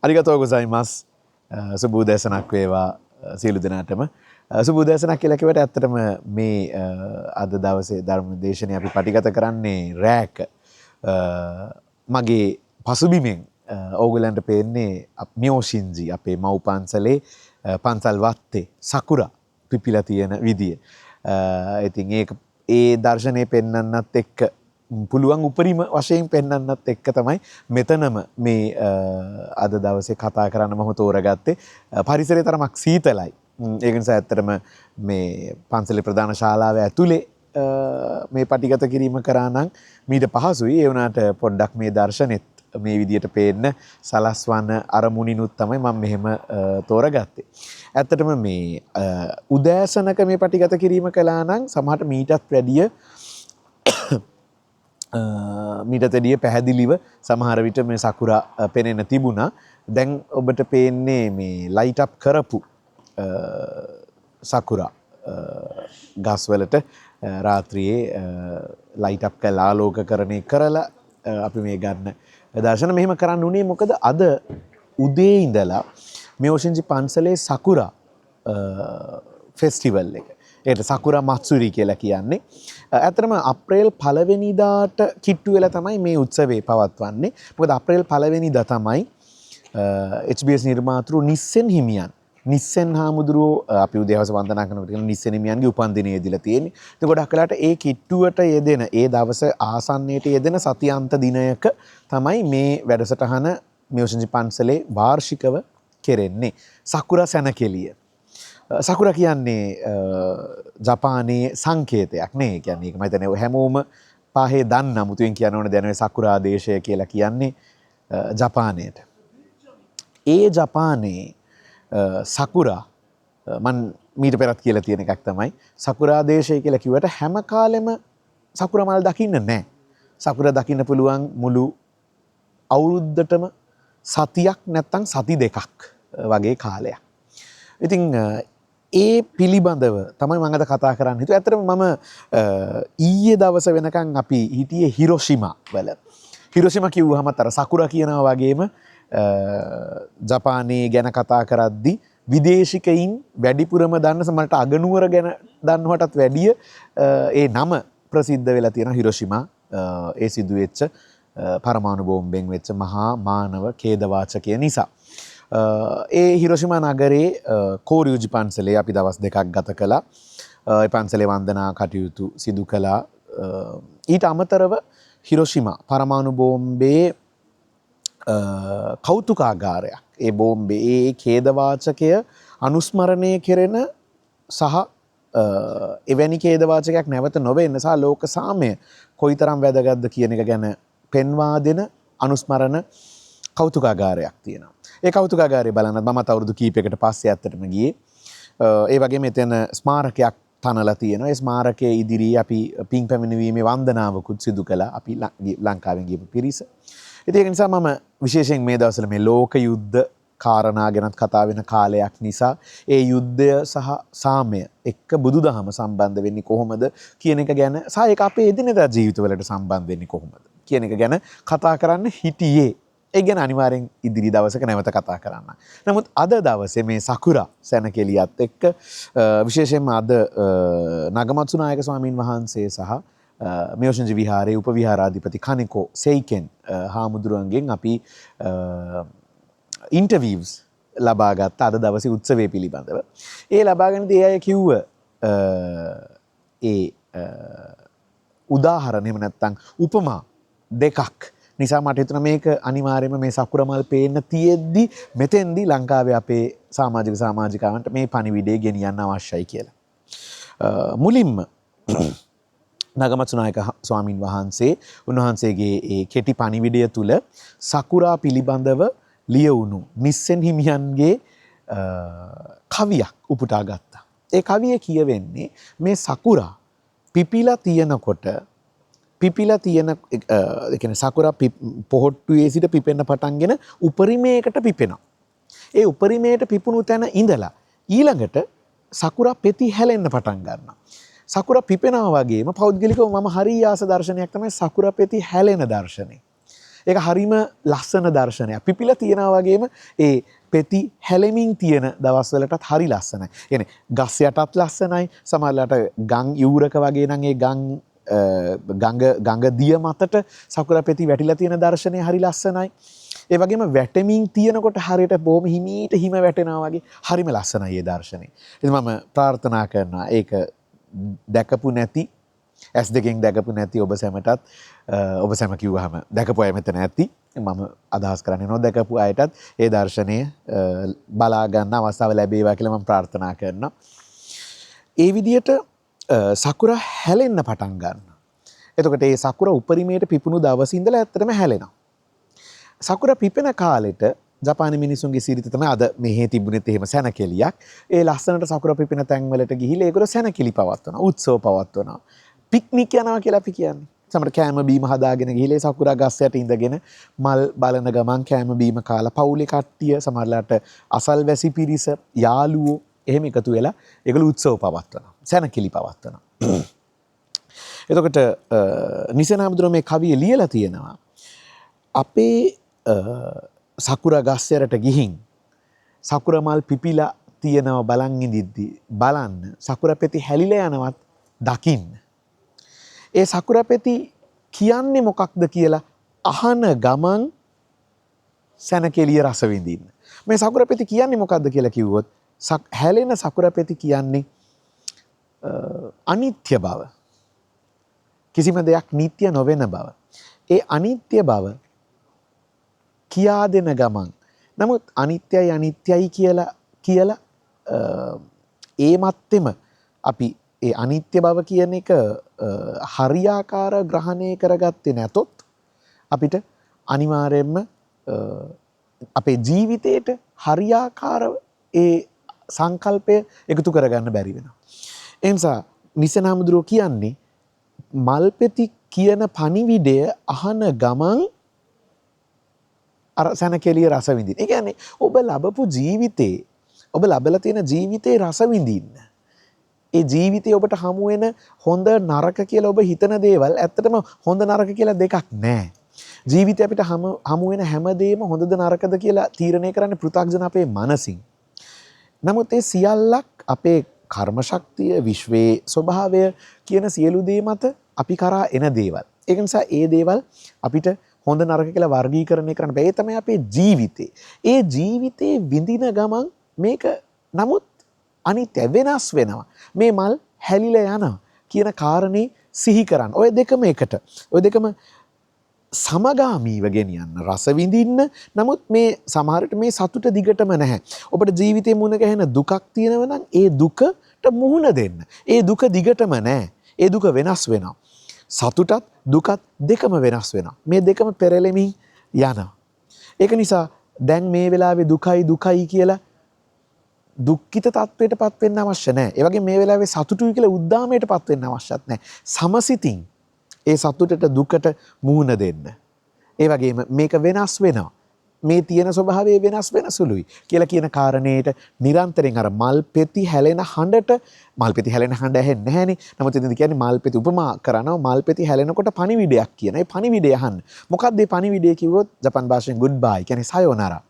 අරිගතෝ ගොසයිමස් සුබ උදෑසනක් වේවා සියලු දෙනාටම. සුබ උදෑසනක් කියලා කිව්වට ඇත්තටම මේ අද දවසේ ධර්ම දේශනේ අපි පටිගත කරන්නේ රැක මගේ පසුබිමෙන් ඕගලන්ට පේන්නේ මියෝෂින්ජි අපේ මව් පන්සලේ පන්සල් වත්තේ සකුරා පිපිලා තියෙන විදිය. ඉතින් ඒක ඒ දර්ශනේ පෙන්වන්නත් එක්ක පුළුවන් උපරිම වශයෙන් පෙන්වන්නත් එක්ක තමයි මෙතනම මේ අද දවසේ කතා කරන්න මම තෝරගත්තේ. පරිසරය තරමක් සීතලයි. ඒක නිසා ඇත්තටම මේ පන්සලේ ප්‍රධාන ශාලාව ඇතුලේ මේ පටිගත කිරීම කරා නම් මීට පහසුයි. ඒ වුණාට පොඩ්ඩක් මේ දර්ශනෙත් මේ විදියට පේන්න සලස්වන අරමුණිනුත් තමයි මම මෙහෙම තෝරගත්තේ. ඇත්තටම මේ උදෑසනක මේ පටිගත කිරීම කළා නම් සමහරට මීටත් වැඩිය මීටතෙඩිය පැහැදිලිව සමහර විට මේ සකුරා පෙනෙන තිබුණා. දැන් ඔබට පේන්නේ මේ ලයිට් අප් කරපු සකුරා ගස්වලට රාත්‍රියේ ලයිට් අප් කරලා ආලෝකකරණය කරලා අපි මේ ගන්න දර්ශන මෙහෙම කරන්න උනේ මොකද අද උදේ ඉඳලා මේ ඔෂින්ජි පන්සලේ සකුරා ෆෙස්ටිවල් එක. ඒකට සකුරා මත්සුරි කියලා කියන්නේ. ඇත්තටම අප්‍රේල් 1 වෙනිදාට කිට්ටු වෙලා තමයි මේ උත්සවය පවත්වන්නේ. මොකද අප්‍රේල් 1 වෙනිදා තමයි HBS නිර්මාතෘ නිස්සෙන් හිමියන් නිස්සෙන් හාමුදුරුවෝ අපි උදේවස වන්දනා කරනකොට කියන නිස්සෙන් හිමියන්ගේ උපන්දිනය දීලා තියෙන්නේ. ඉතින් ගොඩක් වෙලාට ඒ කිට්ටුවට යෙදෙන ඒ දවස ආසන්නයට යෙදෙන සතියාන්ත දිනයක තමයි මේ වැඩසටහන මියෝෂින්ජි පන්සලේ වාර්ෂිකව කෙරෙන්නේ. සකුරා සැනකෙළිය. සකුරා කියන්නේ ජපානයේ සංකේතයක් නේ. ඒ කියන්නේ ඒක මම හිතන්නේ හැමෝම පහේ දන්න මුතුන් කියන ඕනේ දැනුනේ සකුරා දේශය කියලා කියන්නේ ජපානයේට. ඒ ජපානයේ සකුරා මන් මීට පෙරත් කියලා තියෙන එකක් තමයි සකුරා දේශය කියලා කිව්වට හැම කාලෙම සකුරා මල් දකින්න නැහැ. සකුරා දකින්න පුළුවන් මුළු අවුරුද්දටම සතියක් නැත්තම් සති දෙකක් වගේ කාලයක්. ඉතින් ඒ පිළිබඳව තමයි මම අද කතා කරන්න හිතුවේ. ඇත්තටම මම ඊයේ දවස වෙනකන් අපි හිටියේ හිරෝෂිමා වල. හිරෝෂිමා කිව්වහම අර සකුරා කියනවා වගේම ජපානයේ ගැන කතා කරද්දී විදේශිකයින් වැඩිපුරම දන්න සමහරට අගනුවර ගැන දන්නවටත් වැඩිය ඒ නම ප්‍රසිද්ධ වෙලා තියෙන හිරෝෂිමා ඒ සිදුවෙච්ච පරමාණු බෝම්බෙන් වෙච්ච මහා මානව ඛේදවාචකය නිසා. ඒ හිරෝෂිමා නගරේ කෝරියුජි පන්සලේ අපි දවස් දෙකක් ගත කළා. ඒ පන්සලේ වන්දනා කටයුතු සිදු කළා. ඊට අමතරව හිරෝෂිමා පරමාණු බෝම්බේ කෞතුකාගාරයක්. ඒ බෝම්බේ ඒ ඛේදවාචකය අනුස්මරණය කෙරෙන සහ එවැනි ඛේදවාචකයක් නැවත නොවෙන්න සහ ලෝක සාමය කොයිතරම් වැදගත්ද කියන එක ගැන පෙන්වා දෙන අනුස්මරණ කෞතුකාගාරයක් තියෙනවා. ඒ කෞතුකාගාරය බලන්නත් මමත් අවුරුදු කීපයකට පස්සේ ඇත්තටම ගියේ. ඒ වගේම එතන ස්මාරකයක් තනලා තියෙනවා. ඒ ස්මාරකයේ ඉදිරියේ අපි පින් පැමිණීමේ වන්දනාවකුත් සිදු කළා. අපි ලංකාවෙන් ගියපු පිරිස. ඒක නිසා මම විශේෂයෙන් මේ දවස්වල මේ ලෝක යුද්ධ කාරණා ගැනත් කතා වෙන කාලයක් නිසා ඒ යුද්ධය සහ සාමය එක්ක බුදුදහම සම්බන්ධ වෙන්නේ කොහොමද කියන එක ගැන සහ ඒක අපේ එදිනෙදා ජීවිතවලට සම්බන්ධ වෙන්නේ කොහොමද කියන එක ගැන කතා කරන්න හිටියේ. ඒ ගැන අනිවාර්යෙන් ඉදිරි දවසක නැවත කතා කරන්න. නමුත් අද දවසේ මේ සකුරා සැනකෙළියත් එක්ක විශේෂයෙන්ම අද නගමත්සු නායක ස්වාමින් වහන්සේ සහ මියෝෂින්ජි විහාරයේ උපවිහාරාධිපති කනිකෝ සෙයිකෙන් හාමුදුරුවන්ගෙන් අපි ඉන්ටර්විව්ස් ලබා ගත්ත අද දවසේ උත්සවය පිළිබඳව. ඒ ලබාගෙනදී අය කිව්ව ඒ උදාහරණ එහෙම නැත්නම් උපමා දෙකක් නිසා මට හිතුණා මේක අනිවාර්යයෙන්ම මේ සකුරා මල් පේන්න තියෙද්දි මෙතෙන්දී ලංකාවේ අපේ සමාජිකාවන්ට මේ පණිවිඩය ගෙනියන්න අවශ්‍යයි කියලා. මුලින්ම නගමත්සු නායක ස්වාමින් වහන්සේ උන්වහන්සේගේ ඒ කෙටි පණිවිඩය තුල සකුරා පිළිබඳව ලියවුණු නිස්සෙන් හිමියන්ගේ කවියක් උපුටා ගත්තා. ඒ කවිය කියවෙන්නේ මේ සකුරා පිපිලා තියෙනකොට ඒ කියන්නේ සකුරා පොහොට්ටුවේ සිට පිපෙන්න පටන්ගෙන උපරිමයකට පිපෙනවා. ඒ උපරිමයට පිපුණු තැන ඉඳලා ඊළඟට සකුරා පෙති හැලෙන්න පටන් ගන්නවා. සකුරා පිපෙනවා වගේම පෞද්ගලිකව මම හරි ආස දර්ශනයක් තමයි සකුරා පෙති හැලෙන දර්ශනය. ඒක හරිම ලස්සන දර්ශනයක්. පිපිලා තියනා වගේම ඒ පෙති හැලෙමින් තියෙන දවස්වලටත් හරි ලස්සනයි. يعني ගස් යටත් ලස්සනයි. සමහරවිට ගම් යූරක වගේ නම් ඒ ගඟ දිය මතට සකුරා පෙති වැටිලා තියෙන දර්ශනය හරි ලස්සනයි. ඒ වගේම වැටෙමින් තියෙනකොට හරියට බොහොම හිමීට හිම වැටෙනවා වගේ හරිම ලස්සනයි ඒ දර්ශනය. ඉතින් මම ප්‍රාර්ථනා කරනවා ඒක දැකපු නැති S2 දැකපු නැති ඔබ සැමටත් ඔබ සැම කිව්වහම දැකපු අය මෙතන ඇති. මම අදහස් කරන්නේ නොදැකපු අයටත් ඒ දර්ශනය බලා ගන්න අවස්ථාව ලැබේවා කියලා මම ප්‍රාර්ථනා කරනවා. ඒ විදිහට සකුරා හැලෙන්න පටන් ගන්නවා. එතකොට ඒ සකුරා උපරිමයට පිපුණු දවසේ ඉඳලා ඇත්තටම හැලෙනවා. සකුරා පිපෙන කාලෙට ජපානයේ මිනිසුන්ගේ සිරිත තමයි අද මෙහි තිබුණෙත් එහෙම සැනකෙලියක්. ඒ ලස්සනට සකුරා පිපෙන තැන්වලට ගිහිල්ලා ඒගොල්ලෝ සැනකෙලි පවත්වනවා, උත්සව පවත්වනවා. පික්නික් යනවා කියලා අපි කියන්නේ. සමහර කෑම බීම හදාගෙන ගිහිල්ලා සකුරා ගස් යට ඉඳගෙන මල් බලන ගමන් කෑම බීම කාලා පවුලේ කට්ටිය සමහරලාට අසල්වැසි පිරිස යාළුවෝ එහෙම එකතු වෙලා ඒගොල්ලෝ උත්සව පවත්වනවා. සැනකෙලි පවත්වනවා. එතකොට නිසනාමදුර මේ කවිය ලියලා තියෙනවා. අපේ සකුරා ගස් යරට ගිහින් සකුරා මල් පිපිලා තියෙනවා බලන් ඉඳිද්දි බලන්න සකුරා පෙති හැලිලා යනවත් දකින්න. ඒ සකුරා පෙති කියන්නේ මොකක්ද කියලා අහන ගමන් සැනකෙලිය රස විඳින්න. මේ සකුරා පෙති කියන්නේ මොකක්ද කියලා කිව්වොත් හැලෙන සකුරා පෙති කියන්නේ අනිත්‍ය බව. කිසිම දෙයක් නිට්ටය නොවන බව. ඒ අනිත්‍ය බව කියා දෙන ගමන් නමුත් අනිත්‍යයි කියලා ඒ මත්තෙම අපි ඒ අනිත්‍ය බව කියන එක හරියාකාර ග්‍රහණය කරගත්තේ නැතොත් අපිට අනිවාර්යයෙන්ම අපේ ජීවිතේට හරියාකාර ඒ සංකල්පය එකතු කරගන්න බැරි වෙනවා. ඒ නිසා නිසනාමදුරෝ කියන්නේ මල්පෙති කියන පණිවිඩය අහන ගමන් අර සැනකෙලිය රස විඳින්න. ඒ කියන්නේ ඔබ ලබපු ජීවිතේ ඔබ ලබලා තියෙන ජීවිතේ රස විඳින්න. ඒ ජීවිතේ ඔබට හමු වෙන හොඳ නරක කියලා ඔබ හිතන දේවල් ඇත්තටම හොඳ නරක කියලා දෙකක් නැහැ. ජීවිතේ අපිට හමු වෙන හැමදේම හොඳද නරකද කියලා තීරණය කරන්නේ පෘථග්ජන අපේ මනසින්. නමුත් ඒ සියල්ලක් අපේ කර්ම ශක්තිය, විශ්වයේ ස්වභාවය කියන සියලු දේ මත අපි කරා එන දේවල්. ඒක නිසා ඒ දේවල් අපිට හොඳ නරක කියලා වර්ගීකරණය කරන්න බෑ. ඒ තමයි අපේ ජීවිතේ. ඒ ජීවිතේ විඳින ගමන් මේක නමුත් අනිත්‍ය වෙනස් වෙනවා. මේ මල් හැලිලා යනවා කියන කාරණේ සිහි කරන්න. ඔය දෙකම එකට. ඔය දෙකම සමගාමීව ගෙනියන්න රස විඳින්න. නමුත් මේ සමහරට මේ සතුට දිගටම නැහැ. ඔබට ජීවිතේ මුණ ගැහෙන දුකක් තියෙනවා නම් ඒ දුකට මුහුණ දෙන්න. ඒ දුක දිගටම නැහැ. ඒ දුක වෙනස් වෙනවා. සතුටත් දුකත් දෙකම වෙනස් වෙනවා. මේ දෙකම පෙරලෙමින් යනවා. ඒක නිසා දැන් මේ වෙලාවේ දුකයි කියලා දුක්ඛිත තත්වයටපත් වෙන්න අවශ්‍ය නැහැ. ඒ වගේ මේ වෙලාවේ සතුටුයි කියලා උද්දාමයටපත් වෙන්න අවශ්‍යත් නැහැ. සමසිතින් ඒ සතුටට දුකට මුහුණ දෙන්න. ඒ වගේම මේක වෙනස් වෙනවා. මේ තියෙන ස්වභාවය වෙනස් වෙන සුළුයි කියලා කියන කාරණේට නිරන්තරයෙන් අර මල් පෙති හැලෙන හඬට මල් පෙති හැලෙන හඬ ඇහෙන්නේ නැහනේ. නමුත් ඉතින් කියන්නේ මල් පෙති උපමා කරනවා මල් පෙති හැලෙනකොට පණිවිඩයක් කියන. ඒ පණිවිඩය අහන්න. මොකක්ද මේ පණිවිඩය කිව්වොත් ජපාන් භාෂාවෙන් good bye කියන්නේ සයෝනාරා.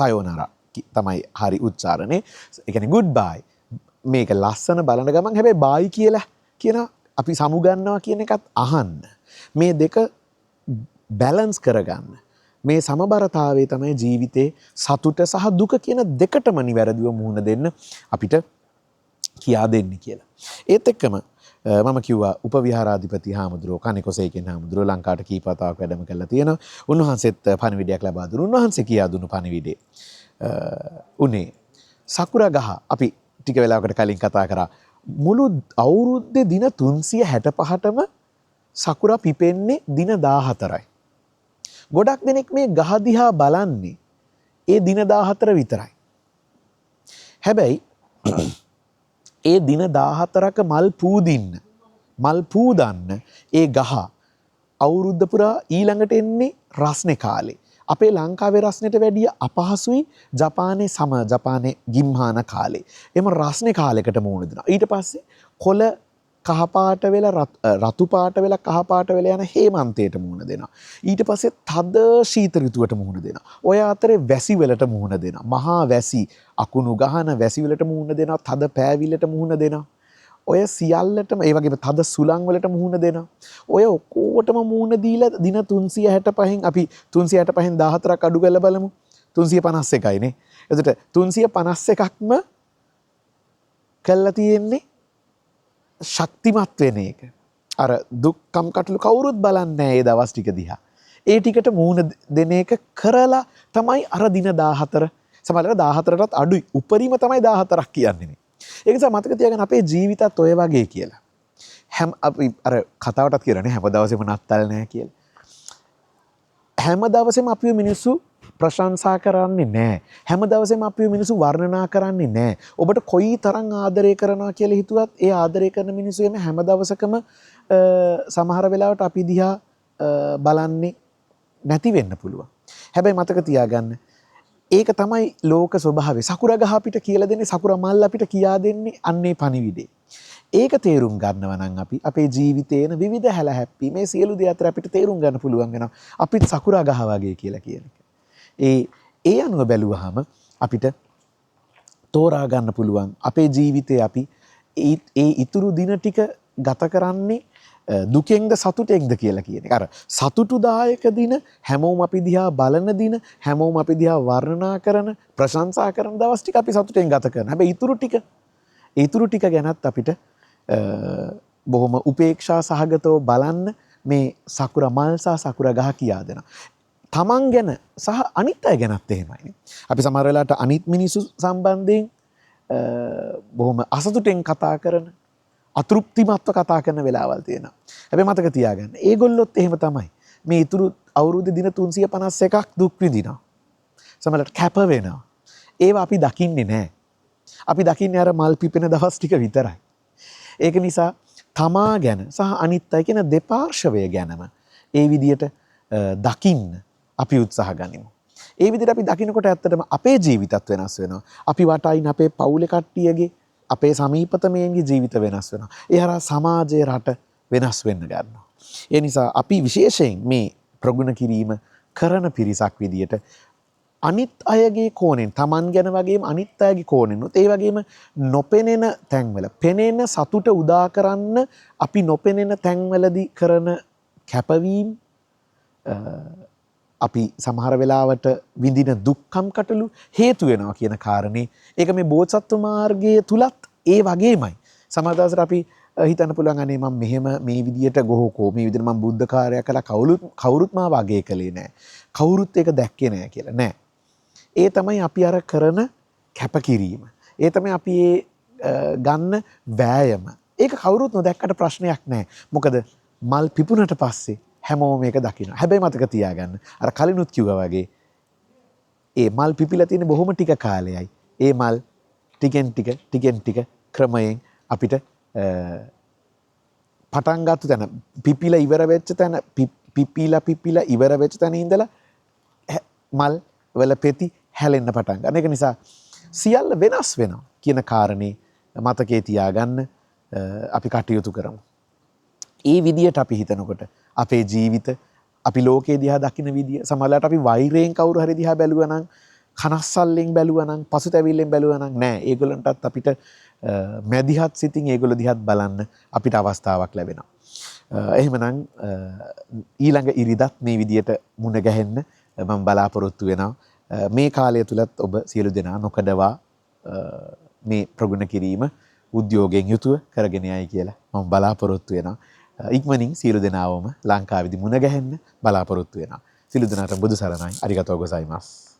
සයෝනාරා තමයි හරි උච්චාරණේ. ඒ කියන්නේ good bye. මේක ලස්සන බලන ගමන් හැබැයි bye කියලා කියන අපි සමුගන්නවා කියන එකත් අහන්න. මේ දෙක බැලන්ස් කරගන්න. මේ සමබරතාවයේ තමයි ජීවිතේ සතුට සහ දුක කියන දෙකටම නිවැරදිව මුහුණ දෙන්න අපිට කියා දෙන්නේ කියලා. ඒත් එක්කම මම කිව්වා උපවිහාරාධිපති හාමුදුරුවෝ කණිකොසේකෙන් හාමුදුරුවෝ ලංකාවට කීපතාවක් වැඩම කරලා තියෙනවා. උන්වහන්සේත් පණිවිඩයක් ලබා දුන්නා. උන්වහන්සේ කියා දුන්නු පණිවිඩේ උනේ සකුරා ගහ අපි ටික වෙලාවකට කලින් කතා කරා මුළු අවුරුද්දේ දින 365ටම සකුරා පිපෙන්නේ දින 14යි. ගොඩක් දෙනෙක් මේ ගහ දිහා බලන්නේ ඒ දින 14 විතරයි. හැබැයි ඒ දින 14ක මල් පූදන්න ඒ ගහ අවුරුද්ද පුරා ඊළඟට එන්නේ රස්නේ කාලේ. අපේ ලංකාවේ රස්නෙට වැඩිය අපහසුයි ජපානයේ ගිම්හාන කාලේ. එම රස්නේ කාලයකට මුහුණ දෙනවා. ඊට පස්සේ කොළ කහපාට වෙලා රතු පාට වෙලා කහපාට වෙලා යන හේමන්තයට මුහුණ දෙනවා. ඊට පස්සේ තද ශීත ඍතුවට මුහුණ දෙනවා. ඔය අතරේ වැසි වලට මුහුණ දෙනවා. මහා වැසි අකුණු ගහන වැසි වලට මුහුණ දෙනවා. තද පෑවිලට මුහුණ දෙනවා. ඔය සියල්ලටම ඒ වගේම තද සුළං වලට මුහුණ දෙනවා. ඔය ඔක්කොටම මුහුණ දීලා දින 365න් අපි 365න් 14ක් අඩු කරලා බලමු. 351යි නේ. එතකොට 351ක්ම කළා තියෙන්නේ ශක්තිමත් වෙන එක. අර දුක්කම් කටළු කවුරුත් බලන්නේ නැහැ ඒ දවස් ටික දිහා. ඒ ටිකට මූණ දෙන එක කරලා තමයි අර දින 14 සමහරවිට 14ටත් අඩුයි. උපරිම තමයි 14ක් කියන්නේ මේ. ඒ නිසා මතක තියාගන්න අපේ ජීවිතත් ඔය වගේ කියලා. අපි අර කතාවටත් කියලානේ හැම දවසෙම නත්තල් නැහැ කියලා. හැම දවසෙම අපි මිනිස්සු ප්‍රශංසා කරන්නේ නැහැ. හැම දවසෙම අපි මිනිස්සු වර්ණනා කරන්නේ නැහැ. ඔබට කොයි තරම් ආදරය කරනවා කියලා හිතුවත් ඒ ආදරය කරන මිනිස්සු එමේ හැම දවසකම සමහර වෙලාවට අපි දිහා බලන්නේ නැති වෙන්න පුළුවන්. හැබැයි මතක තියාගන්න ඒක තමයි ලෝක ස්වභාවය. සකුරා ගහ අපිට කියලා දෙන්නේ සකුරා මල් අපිට කියා දෙන්නේ අන්නේ පණිවිඩේ. ඒක තේරුම් ගන්නවා නම් අපි අපේ ජීවිතේන විවිධ හැලහැප්පි මේ සියලු දේ අතර අපිට තේරුම් ගන්න පුළුවන් වෙනවා. අපිත් සකුරා ගහ වගේ කියලා කියන එක. ඒ අනුව බැලුවහම අපිට තෝරා ගන්න පුළුවන් අපේ ජීවිතේ අපි ඒ ඉතුරු දින ටික ගත කරන්නේ දුකෙන්ද සතුටෙන්ද කියලා කියන එක. අර සතුටුදායක දින හැමෝම අපි දිහා බලන දින හැමෝම අපි දිහා වර්ණනා කරන ප්‍රශංසා කරන දවස් ටික අපි සතුටෙන් ගත කරන. හැබැයි ඉතුරු ටික ගැනත් අපිට බොහොම උපේක්ෂා සහගතව බලන්න මේ සකුරා මල් සහ සකුරා ගහ කියා දෙනවා. තමන් ගැන සහ අනිත් අය ගැනත් එහෙමයි. අපි සමහර වෙලාවට අනිත් මිනිස්සු සම්බන්ධයෙන් බොහොම අසතුටෙන් කතා කරන අතෘප්තිමත්ව කතා කරන වෙලාවල් තියෙනවා. හැබැයි මතක තියාගන්න ඒගොල්ලොත් එහෙම තමයි. මේ ඉතුරු අවුරුදු දින 351ක් දුක් විඳිනවා. සමහරවිට කැප වෙනවා. ඒවා අපි දකින්නේ නැහැ. අපි දකින්නේ අර මල් පිපෙන දවස් ටික විතරයි. ඒක නිසා තමා ගැන සහ අනිත් අය කියන දෙපාර්ශවය ගැනම ඒ විදියට දකින්න අපි උත්සාහ ගනිමු. ඒ විදිහට අපි දකින්නකොට ඇත්තටම අපේ ජීවිතත් වෙනස් වෙනවා. අපි වටයින් අපේ පවුලේ කට්ටියගේ අපේ සමීපතමයන්ගේ ජීවිත වෙනස් වෙනවා. ඒ හරහා සමාජයේ රට වෙනස් වෙන්න ගන්නවා. ඒ නිසා අපි විශේෂයෙන් මේ ප්‍රගුණ කිරීම කරන පිරිසක් විදියට අනිත් අයගේ කෝණයෙන් Taman ගැන වගේම අනිත් අයගේ කෝණයෙන් ඒ වගේම නොපෙනෙන තැන්වල පෙනෙන සතුට උදා කරන්න අපි නොපෙනෙන තැන්වලදී කරන කැපවීම අපි සමහර වෙලාවට විඳින දුක්ඛම් කටළු හේතු වෙනවා කියන කාරණේ ඒක මේ බෝසත්ත්ව මාර්ගයේ තුලත් ඒ වගේමයි. සමහර දවසට අපි හිතන්න පුළුවන් අනේ මම මෙහෙම මේ විදියට ගොහකෝ මේ විදියට මම බුද්ධ කාර්යයක් කළා කවුරුත් මාව අගය කළේ නැහැ. කවුරුත් ඒක දැක්කේ නැහැ කියලා නෑ. ඒ තමයි අපි අර කරන කැපකිරීම. ඒ තමයි අපි ගන්න වෑයම. ඒක කවුරුත් නොදැක්කට ප්‍රශ්නයක් නැහැ. මොකද මල් පිපුණට පස්සේ හැමෝම මේක දකිනවා. හැබැයි මතක තියාගන්න අර කලිනුත් කිව්වා වගේ ඒ මල් පිපිලා තියෙන බොහොම ටික කාලයයි. ඒ මල් ටිකෙන් ටික ක්‍රමයෙන් අපිට පටන් ගත්ත තැන පිපිලා ඉවර වෙච්ච තැන පිපිලා ඉවර වෙච්ච තැන ඉඳලා මල් වල පෙති හැලෙන්න පටන් ගන්න. ඒක නිසා සියල්ල වෙනස් වෙනවා කියන කාරණේ මතකේ තියාගන්න අපි කටයුතු කරමු. ඒ විදියට අපි හිතනකොට අපේ ජීවිත අපි ලෝකේ දිහා දකින විදිය සමහරවිට අපි වෛරයෙන් කවුරු හරි දිහා බැලුවා නම් කනස්සල්ලෙන් බැලුවා නම් පසුතැවිල්ලෙන් බැලුවා නම් නෑ ඒගොල්ලන්ටත් අපිට මැදිහත් සිතින් ඒගොල්ලෝ දිහාත් බලන්න අපිට අවස්ථාවක් ලැබෙනවා. එහෙමනම් ඊළඟ ඉරිදත් මේ විදියට මුණ ගැහෙන්න මම බලාපොරොත්තු වෙනවා. මේ කාලය තුලත් ඔබ සියලු දෙනා නොකඩවා මේ ප්‍රගුණ කිරීම උද්‍යෝගයෙන් යුතුව කරගෙන යයි කියලා මම බලාපොරොත්තු වෙනවා. ඉක්මනින් සියලු දෙනාවම ලංකාවේදී මුණ ගැහෙන්න බලාපොරොත්තු වෙනවා. සියලු දෙනාට බුදු සරණයි. අරිගතෝ ගොසයිමස්.